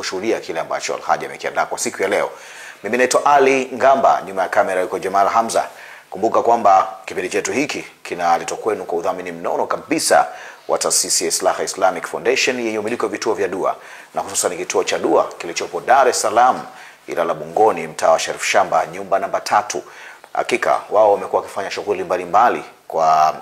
kushuhudia kile ambacho Alhaji amekiandaa kwa siku ya leo. Mimi naitwa Ali Ngamba, nyuma ya kamera yuko Jamal Hamza. Kumbuka kwamba kipindi chetu hiki kinaletwa kwenu kwa udhamini mnono kabisa wa taasisi ya Islaha Islamic Foundation yenye umiliki wa vituo vya dua, na hususan kituo cha dua kilichopo Dar es Salaam Ilala Bungoni, mtaa wa Sharif Shamba, nyumba namba 3. Hakika wao wamekuwa wakifanya shughuli mbalimbali kwa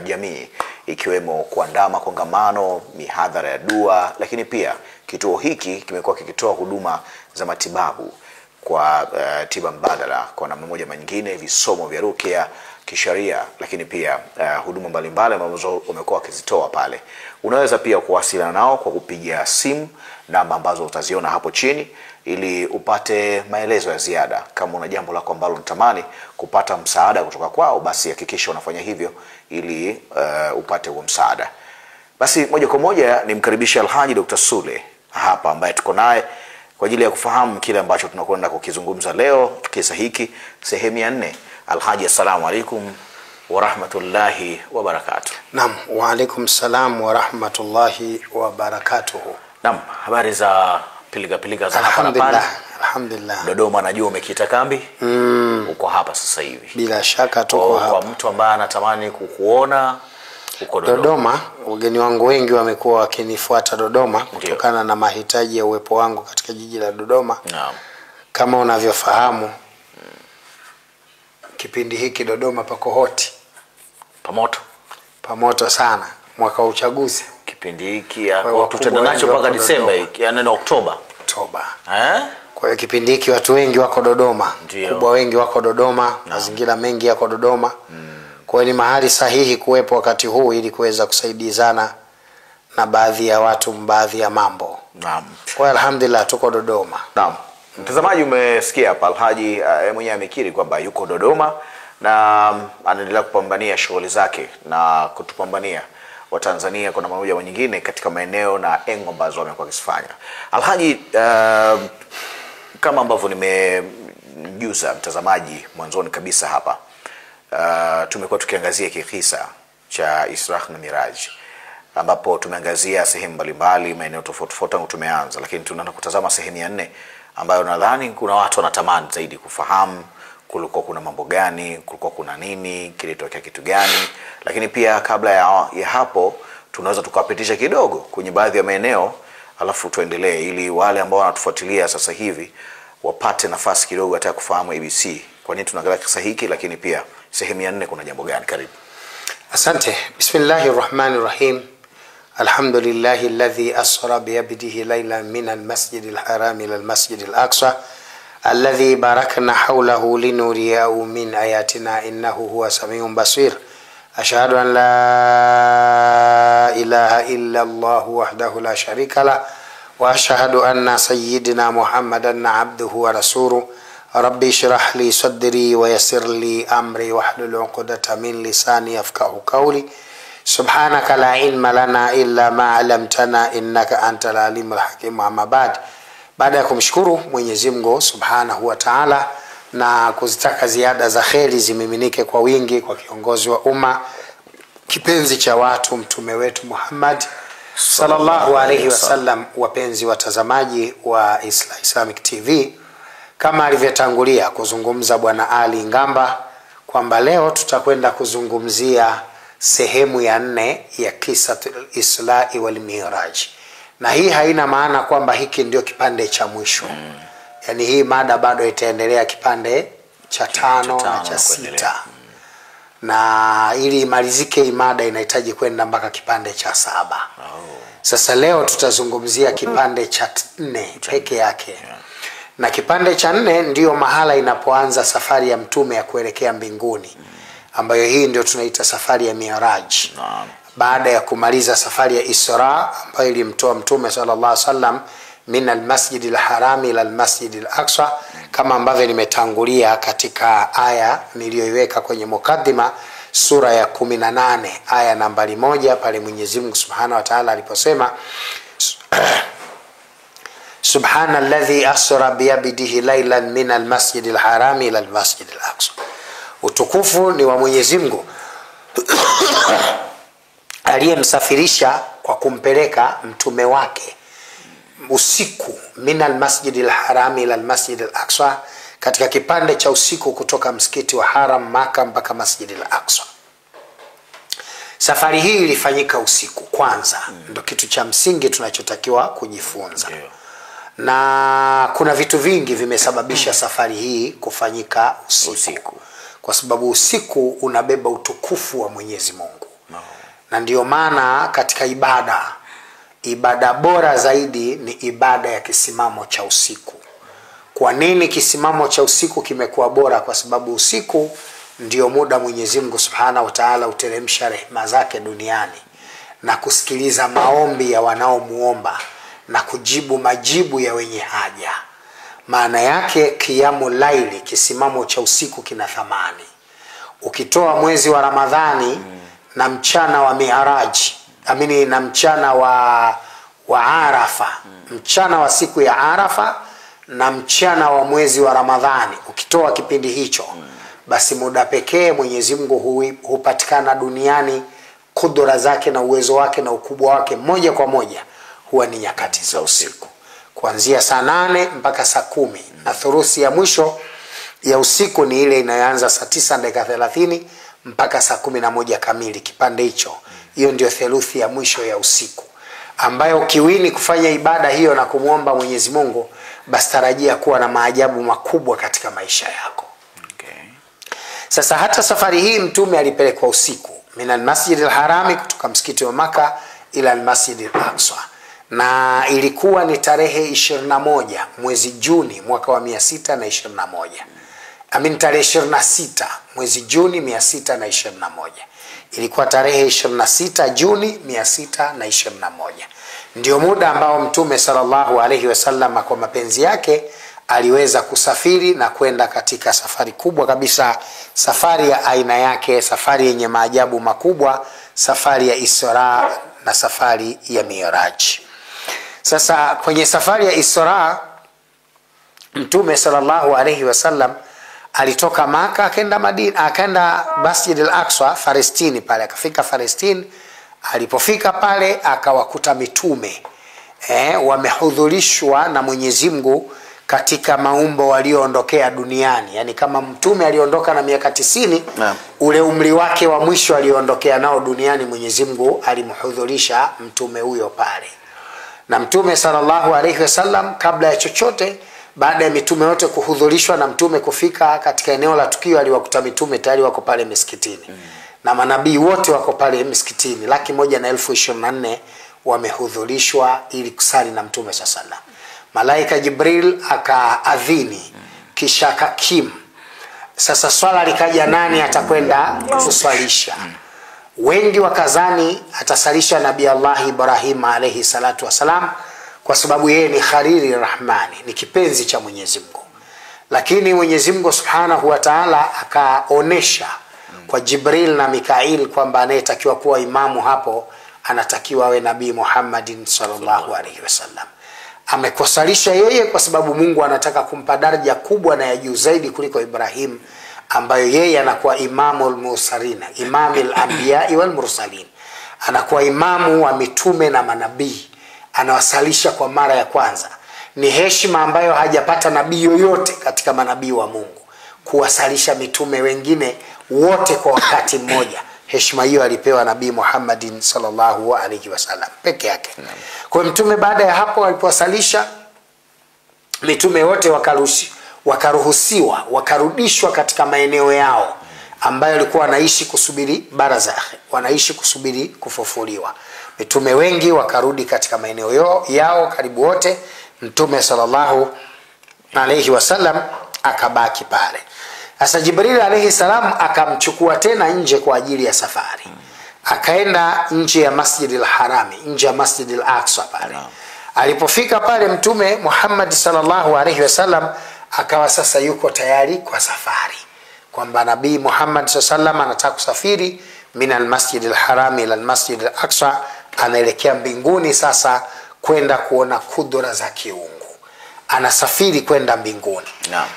jamii, ikiwemo kuandaa kongamano, mihadhara ya dua, lakini pia kituo hiki kimekuwa kikitoa huduma za matibabu kwa tiba mbadala kwa namna moja nyingine, visomo vya rukia, kisharia, lakini pia huduma mbalimbali ambazo wamekuwa wakizitoa pale. Unaweza pia kuwasiliana nao kwa kupiga simu namba ambazo utaziona hapo chini ili upate maelezo ya ziada. Kama una jambo lako ambalo unatamani kupata msaada kutoka kwao, basi hakikisha unafanya hivyo ili upate huo msaada. Basi moja kwa moja nimkaribisha Alhaji Dr. Sule hapa, ambaye tuko naye kwa ajili ya kufahamu kile ambacho tunakwenda kukizungumza leo, kisa hiki sehemu ya 4. Alhaji, assalamu alaikum wa rahmatullahi wa barakatuh. Naam, wa alaikum salam wa rahmatullahi wa barakatuh. Naam, habari za pilika za hapa na pale? Alhamdulillah. Dodoma najua umekita kambi. Uko hapa sasa hivi. Bila shaka tuko hapa. Kwa mtu ambaye anatamani kukuona uko Dodoma, wageni wangu wengi wamekuwa wakinifuata Dodoma kutokana na mahitaji ya uwepo wangu katika jiji la Dodoma. Naam. Kama unavyofahamu, kipindi hiki Dodoma pako hoti. Pamoto sana. Mwaka wa uchaguzi. Kipindi hiki tutaenda nacho mpaka Disemba hiki, yani Oktoba. Kwa hiyo kipindi hiki watu wengi wako Dodoma. Kubwa wengi wako Dodoma, mazingira mengi yako Dodoma. Kwa hiyo ni mahali sahihi kuwepo wakati huu ili kuweza kusaidizana na baadhi ya watu, baadhi ya mambo. Naam. Kwa alhamdulillah tuko Dodoma. Naam. Mtazamaji, umesikia hapa Alhaji mwenyewe amekiri kwamba yuko Dodoma na anaendelea kupambania shughuli zake na kutupambania Watanzania kwa namna moja au nyingine katika maeneo na engo ambazo wamekuwa wakifanya. Alhaji, kama ambavyo nimemjuza mtazamaji mwanzoni kabisa hapa, tumekuwa tukiangazia kisa cha Isra na Miraj, ambapo tumeangazia sehemu mbalimbali, maeneo tofauti tangu tumeanza, lakini tunaenda kutazama sehemu ya 4 ambayo nadhani kuna watu wanatamani zaidi kufahamu kulikuwa kuna mambo gani, kulikuwa kuna nini, kilitokea kitu gani. Lakini pia kabla ya hapo tunaweza tukapitisha kidogo kwenye baadhi ya maeneo, alafu tuendelee ili wale ambao wanatufuatilia sasa hivi wapate nafasi kidogo hata kufahamu ABC kwa nini tunaangalia kisa hiki, lakini pia sehemu ya 4 kuna jambo gani. Karibu. Asante. Bismillahirrahmanirrahim. Alhamdulillahi alladhi asra bi'abdihi laylan min al-masjidil haram ila al-masjidil aqsa alladhi barakna hawlahu linuriyahu min ayatina innahu huwa samiun basir. Ashhadu an la ilaha illa Allah wahdahu la sharika la wa ashhadu anna sayyidina Muhammadan abduhu wa rasuluhu. Rabbi shrah li sadri wa yassir li amri wahlul 'uqdatam min lisani yafqahu qawli. Subhanaka la ilma lana illa ma 'allamtana innaka antal alimul hakim. Amma ba'd. Baada ya kumshukuru Mwenyezi Mungu Subhanahu wa Ta'ala na kuzitaka ziada za kheri zimiminike kwa wingi kwa kiongozi wa umma, kipenzi cha watu, mtume wetu Muhammad sallallahu alayhi wasallam, wapenzi watazamaji wa Islamic TV, kama alivyotangulia kuzungumza bwana Ali Ngamba kwamba leo tutakwenda kuzungumzia sehemu ya 4 ya kisa Isra wal Miraj. Na hii haina maana kwamba hiki ndio kipande cha mwisho. Yani hii mada bado itaendelea kipande cha 5 na cha 6. Na ili imalizike hii mada inahitaji kwenda mpaka kipande cha 7. Sasa leo tutazungumzia kipande cha 4 peke yake. Na kipande cha 4 ndio mahala inapoanza safari ya mtume ya kuelekea mbinguni, ambayo hii ndio tunaita safari ya Miraj. Baada ya kumaliza safari ya Isra ambayo ilimtoa mtume sallallahu alaihi wasallam min al-masjidil haram ila al-masjidil aqsa, kama ambavyo nimetangulia katika aya niliyoiweka kwenye mukaddima, sura ya 18 aya nambari 1, pale Mwenyezi Mungu Subhanahu wa Ta'ala aliposema Subhanalladhi asra bi'abdihi laylan min al-masjidil haram ila al-masjidil aqsa. Utukufu ni wa Mwenyezi Mungu aliyemsafirisha kwa kumpeleka mtume wake usiku, minal masjidil harami ila almasjidil aqsa, katika kipande cha usiku kutoka msikiti wa Haram Maka mpaka Masjidil Aqsa. Safari hii ilifanyika usiku kwanza, ndio kitu cha msingi tunachotakiwa kujifunza. Na kuna vitu vingi vimesababisha safari hii kufanyika usiku. Kwa sababu usiku unabeba utukufu wa Mwenyezi Mungu. Na ndio maana katika ibada bora zaidi ni ibada ya kisimamo cha usiku. Kwa nini kisimamo cha usiku kimekuwa bora? Kwa sababu usiku ndio muda Mwenyezi Mungu Subhanahu wa Ta'ala uteremsha rehema zake duniani na kusikiliza maombi ya wanaomuomba na kujibu majibu ya wenye haja. Maana yake qiyamul laili, kisimamo cha usiku, kina thamani. Ukitoa mwezi wa Ramadhani na mchana wa Mi'raji, na mchana wa Arafa, mchana wa siku ya Arafa na mchana wa mwezi wa Ramadhani, ukitoa kipindi hicho, basi muda pekee Mwenyezi Mungu hupatikana duniani, kudura zake na uwezo wake na ukubwa wake moja kwa moja huwa ni nyakati za usiku, kuanzia saa 8 mpaka saa 10, na thurusi ya mwisho ya usiku ni ile inayoanza saa 9:30 mpaka saa 11 kamili. Kipande hicho, hiyo ndio theluthi ya mwisho ya usiku, ambayo ukiwini kufanya ibada hiyo na kumuomba Mwenyezi Mungu, basi tarajia kuwa na maajabu makubwa katika maisha yako. Sasa hata safari hii Mtume alipelekwa usiku, minal masjidil harami, kutoka msikiti wa Maka ila almasjidil aqsa, na ilikuwa ni tarehe 21 mwezi Juni mwaka wa 621. Tarehe 26 mwezi Juni 621. Ilikuwa tarehe 26 Juni 621. Ndio muda ambao Mtume sallallahu alaihi wasallam kwa mapenzi yake aliweza kusafiri na kwenda katika safari kubwa kabisa, safari ya aina yake, safari yenye maajabu makubwa, safari ya Isra na safari ya Mi'raj. Sasa kwenye safari ya Isra, Mtume sallallahu alaihi wasallam alitoka Maka akaenda Madina, akaenda Masjidil Aqsa Palestina pale, akafika Palestina. Alipofika pale akawakuta mitume wamehudhurishwa na Mwenyezi Mungu katika maumbo walioondokea duniani. Yani kama Mtume aliondoka na miaka 90, ule umri wake wa mwisho aliondokea nao duniani, Mwenyezi Mungu alimhudhurisha mtume huyo pale. Na Mtume sallallahu alaihi wasallam, kabla ya chochote, baada ya mitume wote kuhudhurishwa na Mtume kufika katika eneo la tukio, aliwakuta mitume tayari wako pale msikitini. Na manabii wote wako pale msikitini, 1,124,000 wamehudhurishwa ili kusali na Mtume sallallahu alaihi wasallam. Malaika Jibril akaadhini, kisha akakim. Sasa swala likaja, nani atakwenda kuswalisha? Wengi wakazani atasalisha Nabii Allah Ibrahim alayhi salatu wasalam, kwa sababu yeye ni Khalili Rahmani, ni kipenzi cha Mwenyezi Mungu. Lakini Mwenyezi Mungu Subhanahu wa Ta'ala akaonesha kwa Jibril na Mikail kwamba anayetakiwa kuwa imamu hapo anatakiwa awe Nabii Muhammadin sallallahu alaihi wasallam. Amekosalisha yeye kwa sababu Mungu anataka kumpa daraja kubwa na ya juu zaidi kuliko Ibrahim, ambayo yeye anakuwa imamul mursalin, imamul anbiya wal mursalin, anakuwa imamu wa mitume na manabii, anawasalisha kwa mara ya kwanza. Ni heshima ambayo hajapata nabii yoyote katika manabii wa Mungu, kuwasalisha mitume wengine wote kwa wakati mmoja. Heshima hiyo alipewa Nabii Muhammadin sallallahu alaihi wasallam peke yake. Kwa Mtume baada ya hapo alipowasalisha mitume wote, wakaruhusiwa, wakarudishwa katika maeneo yao ambayo walikuwa wanaishi kusubiri barazakh, wanaishi kusubiri kufufuliwa. Mitume wengi wakarudi katika maeneo yao karibu wote. Mtume sallallahu alaihi wasallam akabaki pale. Sasa Jibril alayhi salam akamchukua tena nje kwa ajili ya safari. Akaenda nje ya Masjidil Harami, nje ya Masjidil Aqsa pale. Alipofika pale Mtume Muhammad sallallahu alayhi wasallam akawa sasa yuko tayari kwa safari, kwamba Nabii Muhammad sallallahu alayhi wasallam anataka kusafiri minal Masjidil Harami ila Masjidil Aqsa, anaelekea mbinguni sasa kwenda kuona kudura za kiungu. Anasafiri kwenda mbinguni.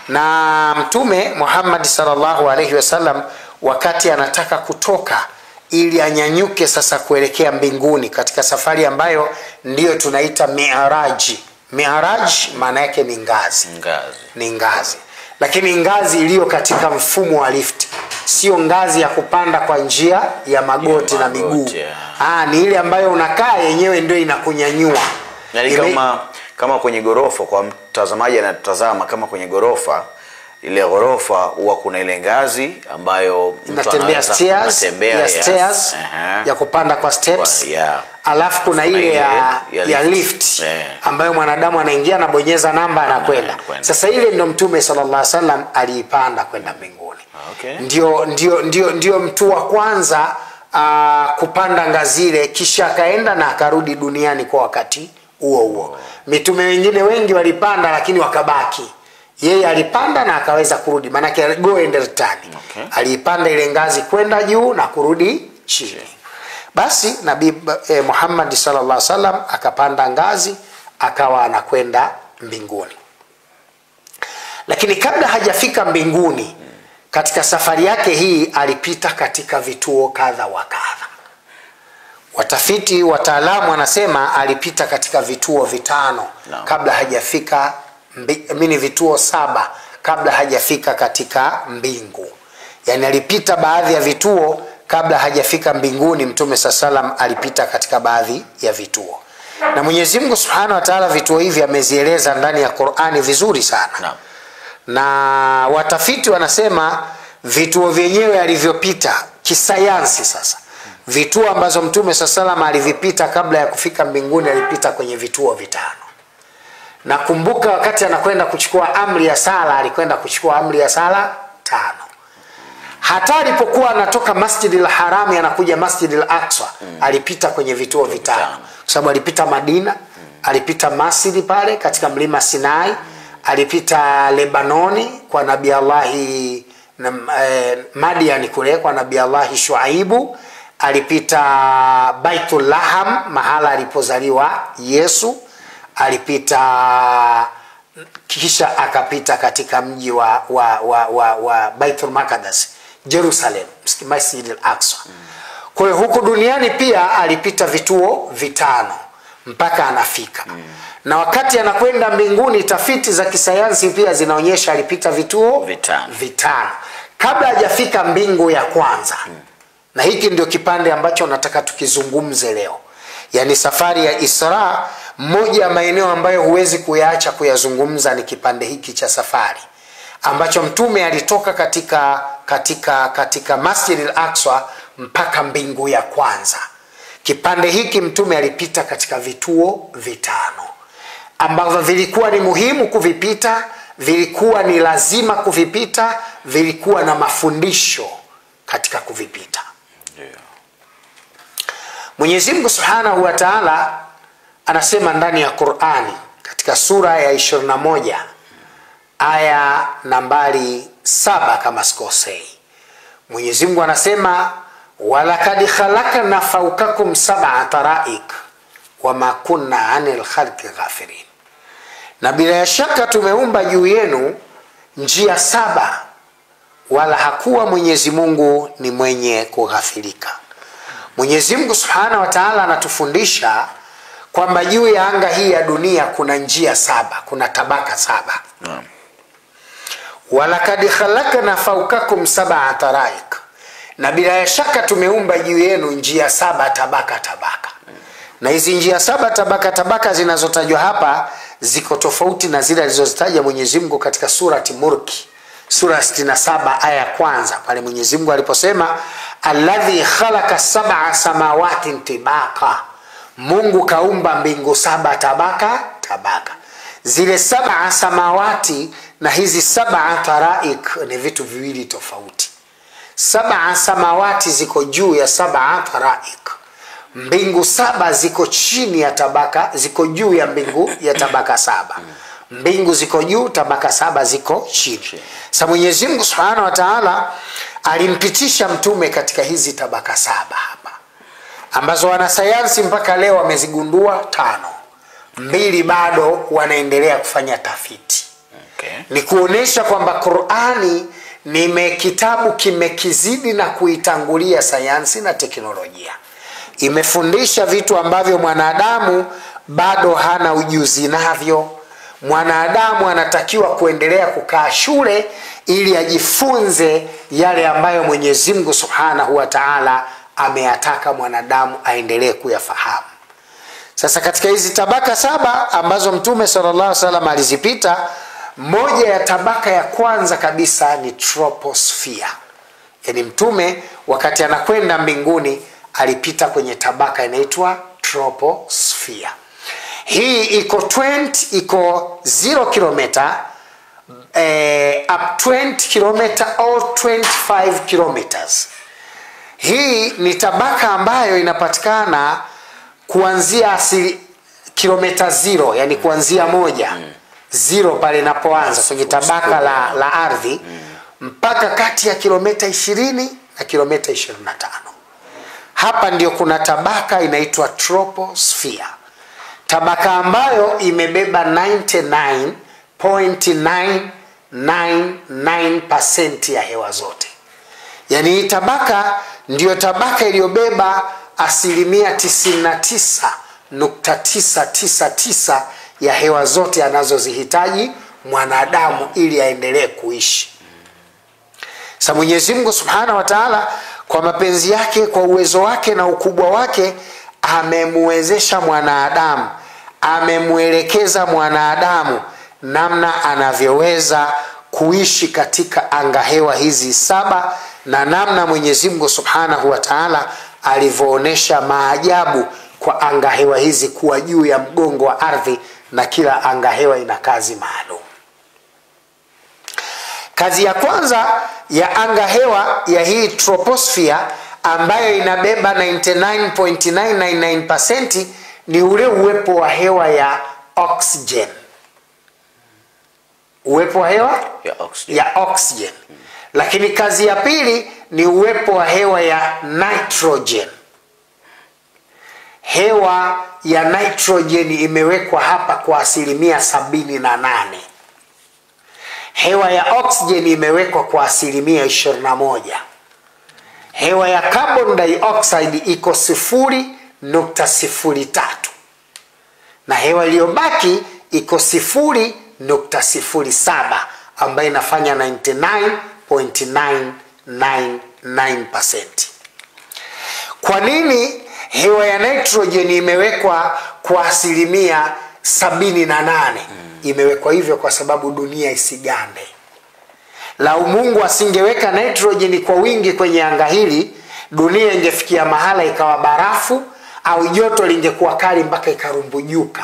Na Mtume Muhammad sallallahu alaihi wasallam wakati anataka kutoka ili anyanyuke sasa kuelekea mbinguni katika safari ambayo ndiyo tunaita Mi'raji, Mi'raj maana yake ni ngazi. Ni ngazi. Lakini ngazi iliyo katika mfumo wa lifti. Sio ngazi ya kupanda kwa njia ya magoti na miguu. Ni ile ambayo unakaa yenyewe ndio inakunyanyua. Yaani kama kwenye gorofa, kwa mtazamaji anatazama, kama kwenye gorofa, ile gorofa huwa kuna ile ngazi ambayo mtu anatembea stairs ya kupanda kwa steps. Alafu kuna ile ya lift ambayo mwanadamu anaingia na bonyeza namba anakwenda. Sasa ile ndio Mtume sallallahu alaihi wasallam aliipanda kwenda mbinguni. Ndio mtu wa kwanza kupanda ngazi ile, kisha akaenda na akarudi duniani kwa wakati huo. Mitume wengine wengi walipanda lakini wakabaki. Yeye alipanda na akaweza kurudi, maana yake go and return. Aliipanda ile ngazi kwenda juu na kurudi chini. Basi Nabii Muhammad sallallahu alaihi wasallam akapanda ngazi akawa anakwenda mbinguni. Lakini kabla hajafika mbinguni, katika safari yake hii alipita katika vituo kadha wa kadha. Watafiti wataalamu wanasema alipita katika vituo 5 kabla hajafika vituo 7 kabla hajafika katika mbingu. Yani alipita baadhi ya vituo kabla hajafika mbinguni. Mtume sallam alipita katika baadhi ya vituo. Na Mwenyezi Mungu Subhanahu wa Ta'ala vituo hivi amezieleza ndani ya Qur'ani vizuri sana. Na watafiti wanasema vituo vyenyewe alivyopita kisayansi sasa. Vituo ambazo Mtume sallam alivipita kabla ya kufika mbinguni, alipita kwenye vituo 5. Na kumbuka wakati anakwenda kuchukua amri ya sala, alikwenda kuchukua amri ya sala 5. Hata alipokuwa anatoka Masjidil Haram anakuja Masjidil Aqsa, alipita kwenye vituo 5. Kwa sababu alipita Madina, alipita Masjid pale katika mlima Sinai, alipita Lebanoni kwa Nabii Allah Madian kule kwa Nabii Allah Shuaibu, alipita Baitul Laham mahala alipozaliwa Yesu, alipita kisha akapita katika mji wa Baitul Maqdis, Jerusalem, Masjid al-Aqsa. Kwa hiyo huku duniani pia alipita vituo 5 mpaka anafika. Na wakati anakwenda mbinguni, tafiti za kisayansi pia zinaonyesha alipita vituo 5 kabla hajafika mbingu ya kwanza. Na hiki ndio kipande ambacho nataka tukizungumze leo. Yani safari ya Isra, moja ya maeneo ambayo huwezi kuyaacha kuyazungumza ni kipande hiki cha safari ambacho Mtume alitoka katika Masjid al-Aqsa mpaka mbingu ya kwanza. Kipande hiki Mtume alipita katika vituo 5 ambavyo vilikuwa ni muhimu kuvipita, vilikuwa ni lazima kuvipita, vilikuwa na mafundisho katika kuvipita. Mwenyezi Mungu Subhanahu wa Ta'ala anasema ndani ya Qur'ani katika sura ya 21 aya nambari 7 kama sikosei. Mwenyezi Mungu anasema walakad khalaqna fawqakum 7 taraik wama kunna 'anil khalqi ghafirin. Na bila shaka tumeumba juu yenu njia 7 wala hakuwa Mwenyezi Mungu ni mwenye kughafilika. Mwenyezi Mungu Subhanahu wa Ta'ala anatufundisha kwamba juu ya anga hii ya dunia kuna njia 7, kuna tabaka 7. Walakad khalaqna fawqakum 7 taraik. Na bila shaka tumeumba juu yenu njia 7 tabaka. Na hizi njia 7 tabaka zinazotajwa hapa ziko tofauti na zile alizozitaja Mwenyezi Mungu katika surati Mulki, sura 67 aya ya 1, pale Mwenyezi Mungu aliposema alladhi khalaqa 7 samawati tibaqa. Mungu kaumba mbingu 7 tabaka. Zile 7 samawati na hizi 7 taraik ni vitu viwili tofauti. 7 samawati ziko juu ya 7 taraik. Mbingu 7 ziko chini ya tabaka, ziko juu ya mbingu ya tabaka 7. Mbingu ziko juu, tabaka 7 ziko chini. Sasa Mwenyezi Mungu Subhanahu wa Ta'ala alimpitisha Mtume katika hizi tabaka 7 hapa, ambazo wanasayansi mpaka leo wamezigundua 5. 2 bado wanaendelea kufanya tafiti. Ni kuonesha kwamba Qur'ani ni kitabu kimekizidi na kuitangulia sayansi na teknolojia. imefundisha vitu ambavyo mwanadamu bado hana ujuzi navyo. Mwanadamu anatakiwa kuendelea kukaa shule ili ajifunze yale ambayo Mwenyezi Mungu Subhanahu wa Ta'ala ameyataka mwanadamu aendelee kuyafahamu. Sasa katika hizi tabaka 7 ambazo Mtume sallallahu alaihi wasallam alizipita, moja ya tabaka ya kwanza kabisa ni troposphere. Yaani Mtume wakati anakwenda mbinguni alipita kwenye tabaka inaitwa troposphere. Hii iko 0 kilomita up 20 kilomita or 25 kilometers. Hii ni tabaka ambayo inapatikana kuanzia kilomita 0, yani kuanzia 0 pale inapoanza kwenye tabaka la ardhi mpaka kati ya kilomita 20 na kilomita 25. Hapa ndio kuna tabaka inaitwa troposphere. Tabaka ambayo imebeba 99.999% ya hewa zote. Yani hii tabaka ndio tabaka iliyobeba 99.999% ya hewa zote anazozihitaji mwanadamu ili aendelee kuishi. Sasa Mwenyezi Mungu Subhanahu wa Ta'ala kwa mapenzi yake, kwa uwezo wake na ukubwa wake, amemwezesha mwanadamu, amemwelekeza mwanadamu namna anavyoweza kuishi katika angahewa hizi 7, na namna Mwenyezi Mungu Subhanahu wa Ta'ala alivyoonesha maajabu kwa angahewa hizi kuwa juu ya mgongo wa ardhi, na kila angahewa ina kazi maalum. Kazi ya kwanza ya angahewa ya hii troposphere ambayo inabeba 99.999% ni ule uwepo wa hewa ya oxygen. Uwepo wa hewa ya oxygen. Lakini kazi ya pili ni uwepo wa hewa ya nitrogen. Hewa ya nitrogen imewekwa hapa kwa 78%. Hewa ya oxygen imewekwa kwa 21%. Hewa ya carbon dioxide iko 0.03, na hewa iliyobaki iko 0.07, ambayo inafanya 99.999%. Kwa nini hewa ya nitrogen imewekwa kwa 78%? Imewekwa hivyo kwa sababu dunia isigande. Lau Mungu asingeweka nitrogen kwa wingi kwenye anga hili, dunia ingefikia mahala ikawa barafu, au joto lingekuwa kali mpaka ikarumbujuka,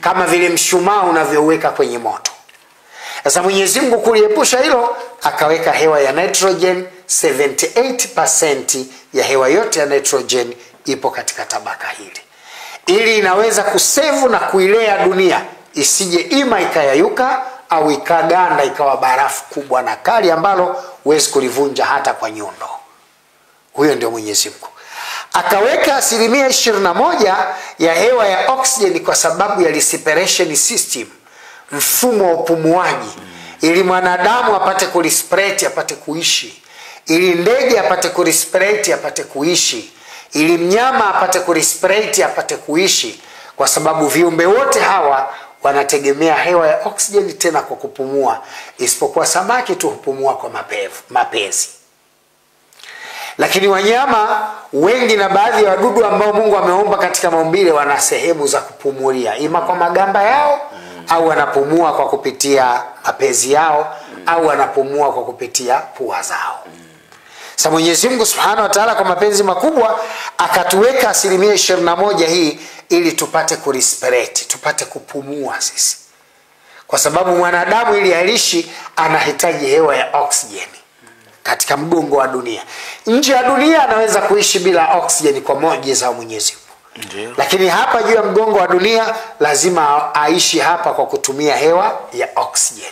kama vile mshumaa unavyoweka kwenye moto. Sasa Mwenyezi Mungu kuliepusha hilo, akaweka hewa ya nitrogen. 78% ya hewa yote ya nitrogen ipo katika tabaka hili, ili inaweza kusevu na kuilea dunia isije ima ikayayuka au ikaganda ikawa barafu kubwa na kali ambalo huwezi kulivunja hata kwa nyundo. Huyo ndio Mwenyezi Mungu. Akaweka 21% ya hewa ya oxygen kwa sababu ya respiration system, mfumo wa upumuaji, ili mwanadamu apate kurespirate, apate kuishi, ili ndege apate kurespirate, apate kuishi, ili mnyama apate kurespirate, apate kuishi, kwa sababu viumbe wote hawa wanategemea hewa ya oxygen tena kwa kupumua, isipokuwa samaki tu hupumua kwa mapezi. Lakini wanyama wengi na baadhi ya wadudu ambao Mungu ameumba katika maumbile wana sehemu za kupumulia, ima kwa magamba yao, au wanapumua kwa kupitia mapezi yao, au wanapumua kwa kupitia pua zao. Sasa Mwenyezi Mungu Subhanahu wa Ta'ala kwa mapenzi makubwa akatuweka 21% hii ili tupate kurespirate, tupate kupumua sisi. Kwa sababu mwanadamu ili aishi anahitaji hewa ya oxygen katika mgongo wa dunia. Nje ya dunia anaweza kuishi bila oxygen kwa muujiza wa Mwenyezi Mungu. Lakini hapa juu ya mgongo wa dunia lazima aishi hapa kwa kutumia hewa ya oxygen.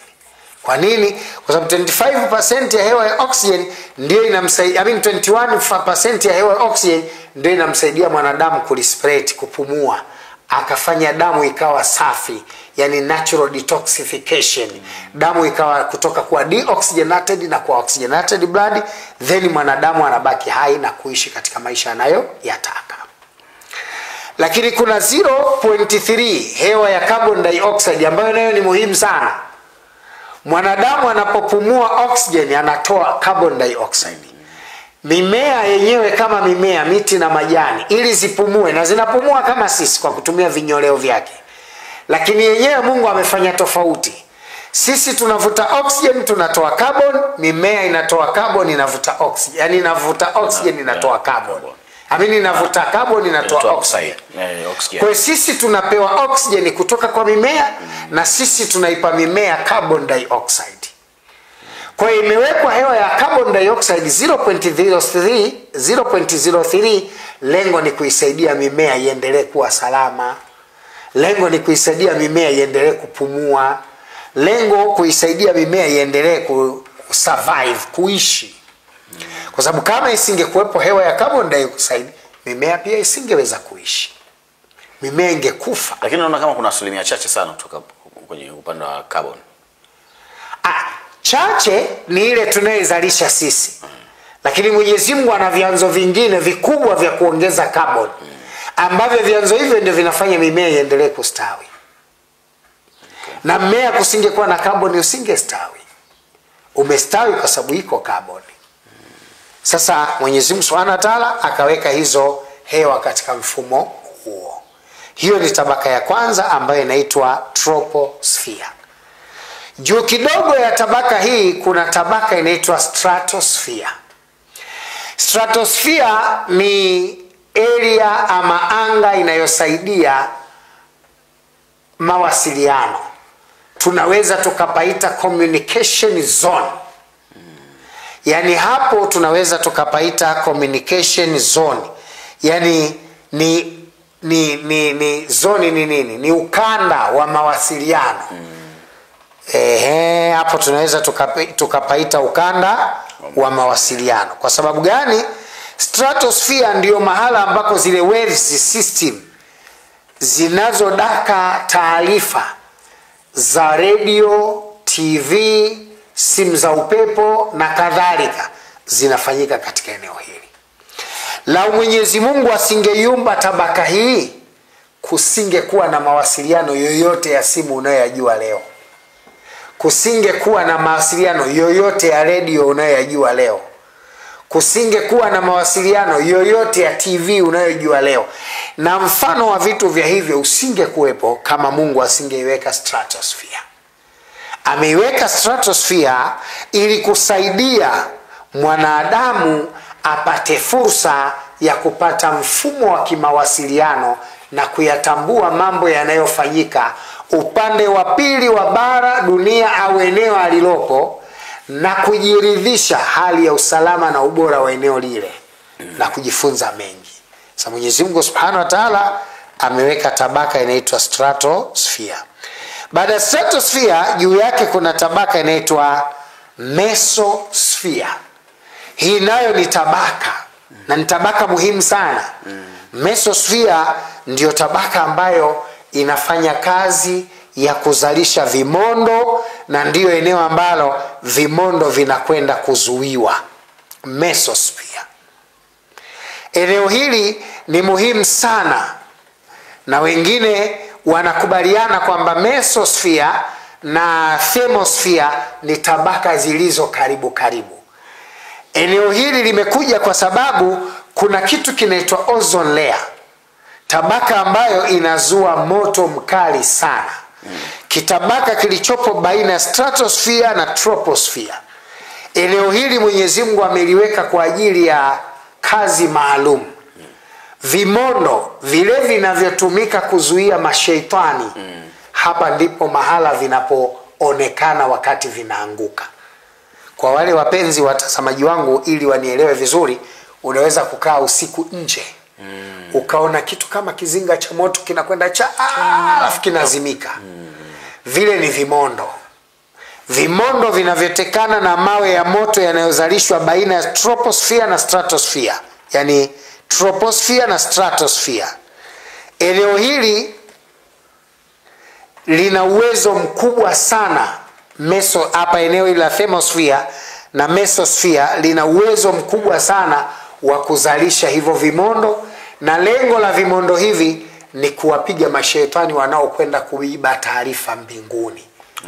Kwa nini? Kwa sababu 25% ya hewa ya oxygen ndio inamsaidia, 21% ya hewa ya oxygen ndio inamsaidia mwanadamu kurespirate, kupumua, akafanya damu ikawa safi, yani natural detoxification. Damu ikawa kutoka kwa deoxygenated na kwa oxygenated blood, then mwanadamu anabaki hai na kuishi katika maisha anayoyataka. Lakini kuna 0.3 hewa ya carbon dioxide ambayo nayo ni muhimu sana. Mwanadamu anapopumua oxygen anatoa carbon dioxide. Mimea yenyewe kama mimea, miti na majani, ili zipumue, na zinapumua kama sisi kwa kutumia vinyoleo vyake. Lakini yenyewe Mungu amefanya tofauti. Sisi tunavuta oxygen, tunatoa carbon, mimea inatoa carbon, inavuta oxygen. Yani inavuta oxygen, inatoa carbon. Amini inavuta carbon, inatoa oxygen. Kwa sisi tunapewa oxygen kutoka kwa mimea, na sisi tunaipa mimea carbon dioxide. Kwa hiyo imewekwa hewa ya carbon dioxide 0.03, lengo ni kuisaidia mimea iendelee kuwa salama. Lengo ni kuisaidia mimea iendelee kupumua. Lengo kuisaidia mimea iendelee kusurvive, kuishi. Kwa sababu kama isingekuwepo hewa ya carbon dioxide, mimea pia isingeweza kuishi. Mimea ingekufa. Lakini naona kama kuna asilimia chache sana kutoka kwenye upande wa carbon. Chache ni ile tunayozalisha sisi. Lakini Mwenyezi Mungu ana vyanzo vingine vikubwa vya kuongeza carbon, ambavyo vyanzo hivyo ndio vinafanya mimea iendelee kustawi. Na mmea kusingekuwa na carbon usingestawi. Umestawi kwa sababu iko carbon. Sasa Mwenyezi Mungu Subhanahu wa Ta'ala akaweka hizo hewa katika mfumo huo. Hiyo ni tabaka ya kwanza ambayo inaitwa troposphere. Juu kidogo ya tabaka hii kuna tabaka inaitwa stratosphere. Stratosphere ni area ama anga inayosaidia mawasiliano. Tunaweza tukapaita communication zone. Yani hapo tunaweza tukapaita communication zone. Yani ni zone ni nini? Ni ukanda wa mawasiliano. Hapo tunaweza tukapaita ukanda wa mawasiliano. Kwa sababu gani? Stratosphere ndio mahala ambako zile waves system zinazodaka taarifa za radio, TV, simu za upepo na kadhalika zinafanyika katika eneo hili. Lau Mwenyezi Mungu asingeyumba tabaka hii, kusingekuwa na mawasiliano yoyote ya simu unayoyajua leo. Kusingekuwa na mawasiliano yoyote ya radio unayoyajua leo. Kusingekuwa na mawasiliano yoyote ya TV unayojua leo. Na mfano wa vitu vya hivyo usingekuwepo kama Mungu asingeiweka stratosphere. Ameiweka stratosphere ili kusaidia mwanadamu apate fursa ya kupata mfumo wa kimawasiliano na kuyatambua mambo yanayofanyika upande wa pili wa bara, dunia au eneo alilopo, na kujiridhisha hali ya usalama na ubora wa eneo lile na kujifunza mengi. Sasa Mwenyezi Mungu Subhanahu wa Ta'ala ameweka tabaka inaitwa stratosphere. Baada ya stratosphere juu yake kuna tabaka inaitwa mesosphere. Hii nayo ni tabaka na ni tabaka muhimu sana. Mesosphere ndio tabaka ambayo inafanya kazi ya kuzalisha vimondo, na ndiyo eneo ambalo vimondo vinakwenda kuzuiwa. Mesosphere. Eneo hili ni muhimu sana, na wengine wanakubaliana kwamba mesosphere na thermosphere ni tabaka zilizo karibu karibu. Eneo hili limekuja kwa sababu kuna kitu kinaitwa ozone layer, tabaka ambayo inazua moto mkali sana. Kitabaka kilichopo baina ya stratosphere na troposphere. Eneo hili Mwenyezi Mungu ameliweka kwa ajili ya kazi maalum. Vimondo vile vinavyotumika kuzuia mashaitani, hapa ndipo mahala vinapoonekana wakati vinaanguka. Kwa wale wapenzi watazamaji wangu, ili wanielewe vizuri, unaweza kukaa usiku nje, ukaona kitu kama kizinga cha moto kinakwenda alafu kinazimika. Vile ni vimondo. Vimondo vinavyotekana na mawe ya moto yanayozalishwa baina ya troposphere na stratosphere. Yani troposphere na stratosphere. Eneo hili lina uwezo mkubwa sana. Hapa eneo hili la thermosphere na mesosphere lina uwezo mkubwa sana wa kuzalisha hivyo vimondo, na lengo la vimondo hivi ni kuwapiga mashetani wanaokwenda kuiba taarifa mbinguni.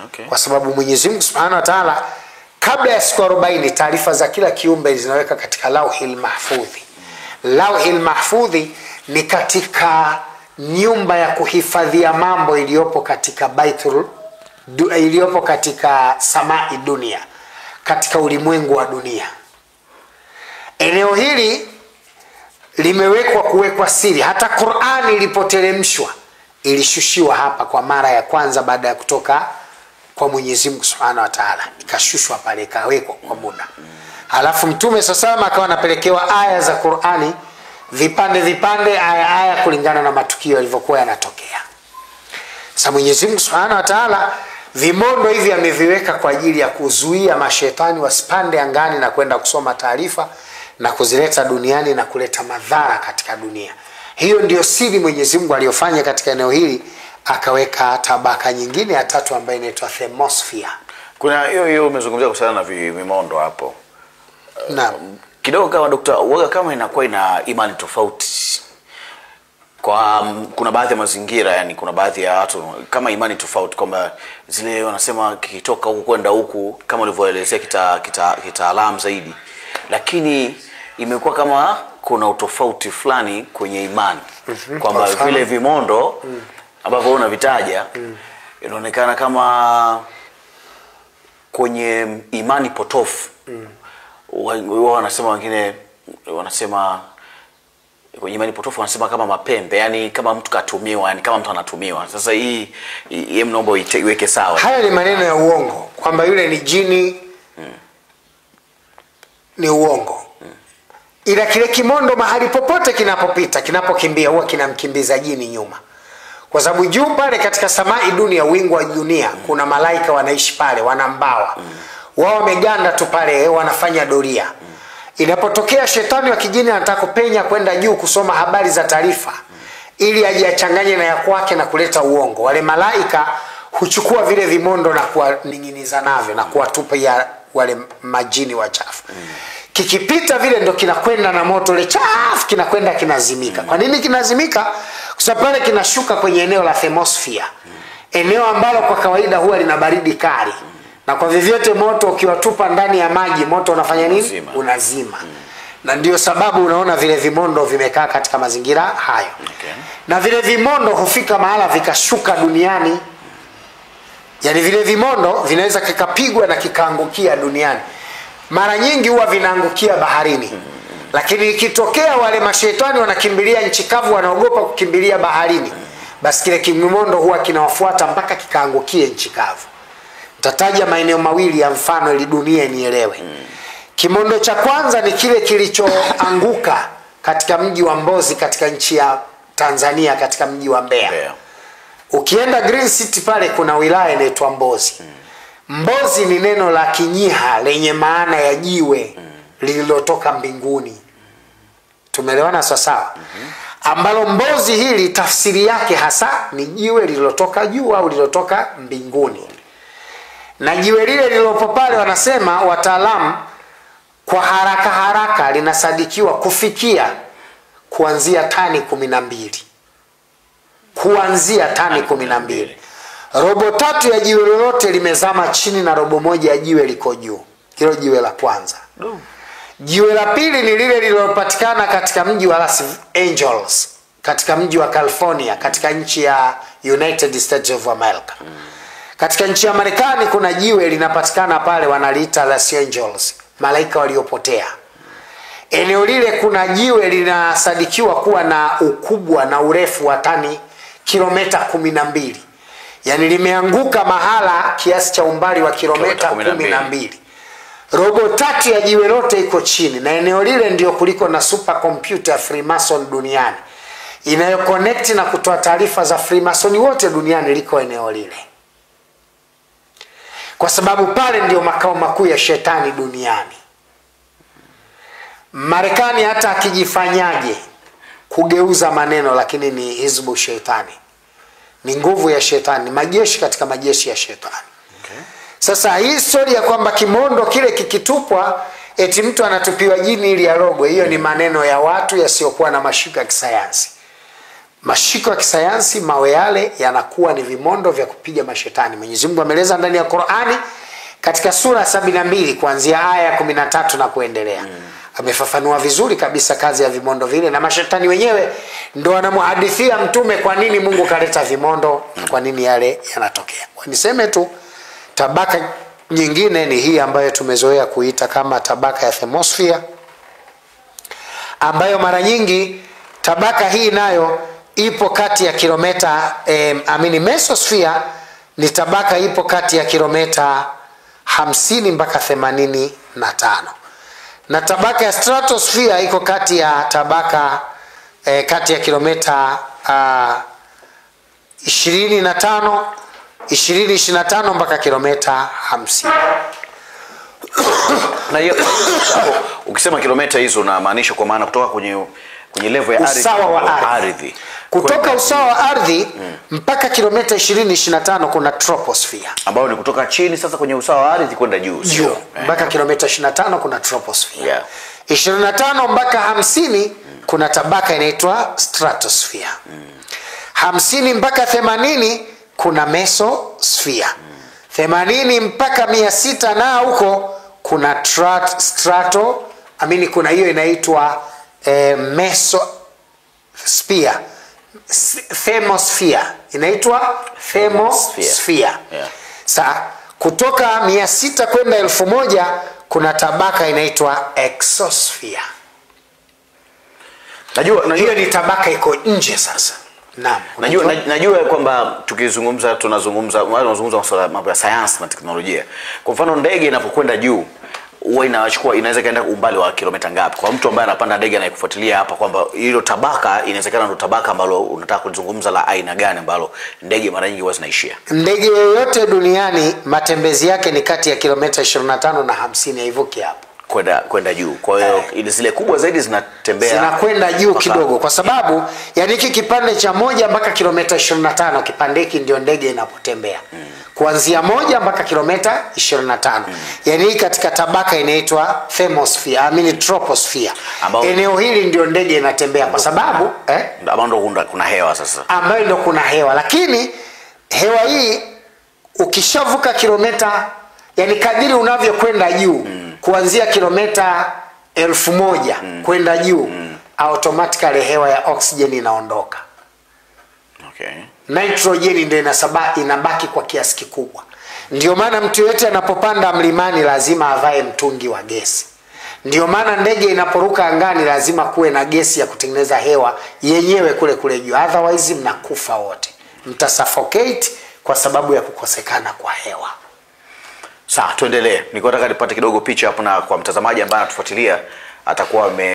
Okay. Kwa sababu Mwenyezi Mungu Subhanahu wa Ta'ala kabla ya siku 40 taarifa za kila kiumbe zinaweka katika Lauhil Mahfudhi. Lauhil Mahfudhi ni katika nyumba ya kuhifadhia mambo iliyopo katika iliyopo katika samai dunia, katika ulimwengu wa dunia. Eneo hili kuwekwa siri. Hata Qur'ani ilipoteremshwa ilishushiwa hapa kwa mara ya kwanza baada ya kutoka kwa Mwenyezi Mungu Subhanahu wa Ta'ala, ikashushwa pale, ikawekwa kwa muda. Halafu Mtume sasa akawa anapelekewa aya za Qur'ani vipande aya kulingana na matukio yalivyokuwa yanatokea. Sasa Mwenyezi Mungu Subhanahu wa Ta'ala vimondo hivi ameviweka kwa ajili ya kuzuia mashetani wasipande angani na kwenda kusoma taarifa na kuzileta duniani na kuleta madhara katika dunia. Hiyo ndio siri Mwenyezi Mungu aliyofanya katika eneo hili, akaweka tabaka nyingine ya tatu ambayo inaitwa thermosphere. Kuna hiyo umezungumzia kuhusiana na vimondo hapo. Naam. Kidogo kama Dr. kama inakuwa ina imani tofauti. Kuna baadhi ya mazingira, yani kuna baadhi ya watu kama imani tofauti, kwamba zile wanasema kitoka huku kwenda huku kama ulivyoelezea kitaalamu zaidi, lakini imekuwa kama kuna utofauti fulani kwenye imani, kwamba vile vimondo ambavyo unavitaja inaonekana kama kwenye imani potofu. Wao wanasema, wengine wanasema kwenye imani potofu wanasema kama mapembe, yani kama mtu katumiwa, yani kama mtu anatumiwa. Sasa hii mnaomba iweke sawa. Haya ni maneno ya uongo kwamba yule ni jini. Ni uongo. Ila kile kimondo mahali popote kinapopita, kinapokimbia huwa kinamkimbiza jini nyuma. Kwa sababu juu pale katika samai dunia, wingu wa dunia, kuna malaika wanaishi pale, wanambawa. Wao wameganda tu pale, wanafanya doria. Inapotokea shetani wa kijini anataka kupenya kwenda juu kusoma habari za taarifa ili ajiachanganye na ya kwake na kuleta uongo, wale malaika huchukua vile vimondo na kuwaning'iniza navyo na kuwatupa ya wale majini wachafu. Kikipita vile ndo kinakwenda na moto ile chafu, kinakwenda kinazimika. Kwa nini kinazimika? Kwa sababu pale kinashuka kwenye eneo la thermosphere, eneo ambalo kwa kawaida huwa lina baridi kali. Na kwa vyovyote moto ukiwatupa ndani ya maji, moto unafanya nini? Unazima. Na ndio sababu unaona vile vimondo vimekaa katika mazingira hayo. Na vile vimondo hufika mahala vikashuka duniani. Yani vile vimondo vinaweza kikapigwa na kikaangukia duniani. Mara nyingi huwa vinaangukia baharini. Lakini ikitokea wale mashetani wanakimbilia nchi kavu, wanaogopa kukimbilia baharini, basi kile kimondo huwa kinawafuata mpaka kikaangukie nchi kavu. Tataja maeneo mawili ya mfano ili dunia nielewe. Kimondo cha kwanza ni kile kilichoanguka katika mji wa Mbozi katika nchi ya Tanzania, katika mji wa Mbeya. Ukienda Green City pale kuna wilaya inaitwa Mbozi. Mbozi ni neno la Kinyiha lenye maana ya jiwe lililotoka mbinguni. Tumeelewana sawa? Ambalo Mbozi hili tafsiri yake hasa ni jiwe lililotoka juu au lililotoka mbinguni. Na jiwe lile lilopo pale wanasema wataalamu kwa haraka linasadikiwa kufikia kuanzia tani 12. Kuanzia tani 12. Robo tatu ya jiwe lolote limezama chini na robo moja ya jiwe liko juu. Hilo jiwe la kwanza. Jiwe la pili ni lile lililopatikana katika mji wa Los Angeles, katika mji wa California, katika nchi ya United States of America. Katika nchi ya Marekani kuna jiwe linapatikana pale wanaliita Los Angeles, malaika waliopotea. Eneo lile kuna jiwe linasadikiwa kuwa na ukubwa na urefu wa tani kilomita 12. Yani limeanguka mahala kiasi cha umbali wa kilomita 12. Robo tatu ya jiwe lote iko chini, na eneo lile ndio kuliko na supercomputer Freemason duniani inayoconnect na kutoa taarifa za Freemason wote duniani, liko eneo lile. Kwa sababu pale ndio makao makuu ya shetani duniani. Marekani hata akijifanyaje kugeuza maneno, lakini ni hizbu shetani. Ni nguvu ya shetani, majeshi katika majeshi ya shetani. Sasa hii story ya kwamba kimondo kile kikitupwa eti mtu anatupiwa jini ili arogwe, hiyo ni maneno ya watu yasiokuwa na mashiko ya kisayansi. mashiko ya kisayansi, mawe yale yanakuwa ni vimondo vya kupiga mashetani. Mwenyezi Mungu ameeleza ndani ya Qur'ani katika sura 72 kuanzia aya 13 na kuendelea. Amefafanua vizuri kabisa kazi ya vimondo vile, na mashetani wenyewe ndo wanamhadithia mtume kwa nini Mungu kaleta vimondo na kwa nini yale yanatokea. Niseme tu tabaka nyingine ni hii ambayo tumezoea kuita kama tabaka ya thermosphere, ambayo mara nyingi tabaka hii nayo ipo kati ya kilomita mesosphere ni tabaka ipo kati ya kilomita 50 mpaka 85, na tabaka ya stratosphere iko kati ya tabaka kati ya kilomita 25 mpaka kilomita 50. Na hiyo ukisema kilomita hizo unamaanisha kwa maana kutoka kwenye level ya ardhi, usawa wa ardhi. Kutoka usawa wa ardhi mpaka kilomita 20-25 kuna troposphere, ambao ni kutoka chini sasa kwenye usawa wa ardhi kwenda juu mpaka kilomita 25 kuna troposphere. 25 mpaka 50 kuna tabaka inaitwa stratosphere. 50 mpaka 80 kuna mesosphere. 80 mpaka 600 na huko kuna kuna hiyo inaitwa mesosphere. Thermosphere inaitwa thermosphere. Sasa kutoka 600 kwenda 1000 kuna tabaka inaitwa exosphere. Najua hiyo ni tabaka iko nje sasa. Naam. Najua kwamba tunazungumza masuala mambo ya sayansi na teknolojia. Kwa mfano ndege inapokwenda juu huwa inaweza kaenda umbali wa kilomita ngapi? Kwa mtu ambaye anapanda ndege anayekufuatilia hapa kwamba hilo tabaka inawezekana ndo tabaka ambalo unataka kuzungumza la aina gani ambalo ndege mara nyingi huwa zinaishia. Ndege yoyote duniani matembezi yake ni kati ya kilomita 25 na 50 haivuki hapo kwenda juu. Kwa hiyo ile zile kubwa zaidi zinakwenda juu kidogo, kwa sababu yani hiki kipande cha 1 mpaka kilomita 25 kipande hiki ndio ndege inapotembea. Kuanzia 1 mpaka kilomita 25. Yani hii katika tabaka inaitwa thermosphere, troposphere. Eneo hili ndio ndege inatembea kwa sababu ambapo kuna hewa sasa. Ambayo ndio kuna hewa, lakini hewa hii ukishavuka kilomita, yani kadiri unavyokwenda juu kuanzia kilomita 1000 kwenda juu automatically hewa ya oxygen inaondoka. Nitrogen ndio inabaki kwa kiasi kikubwa. Ndio maana mtu yote anapopanda mlimani lazima avae mtungi wa gesi. Ndio maana ndege inaporuka angani lazima kuwe na gesi ya kutengeneza hewa yenyewe kule juu, otherwise mnakufa wote, mtasuffocate kwa sababu ya kukosekana kwa hewa. Sawa, tuendelee. Niko nataka nipate kidogo picha hapo, na kwa mtazamaji ambaye anatufuatilia atakuwa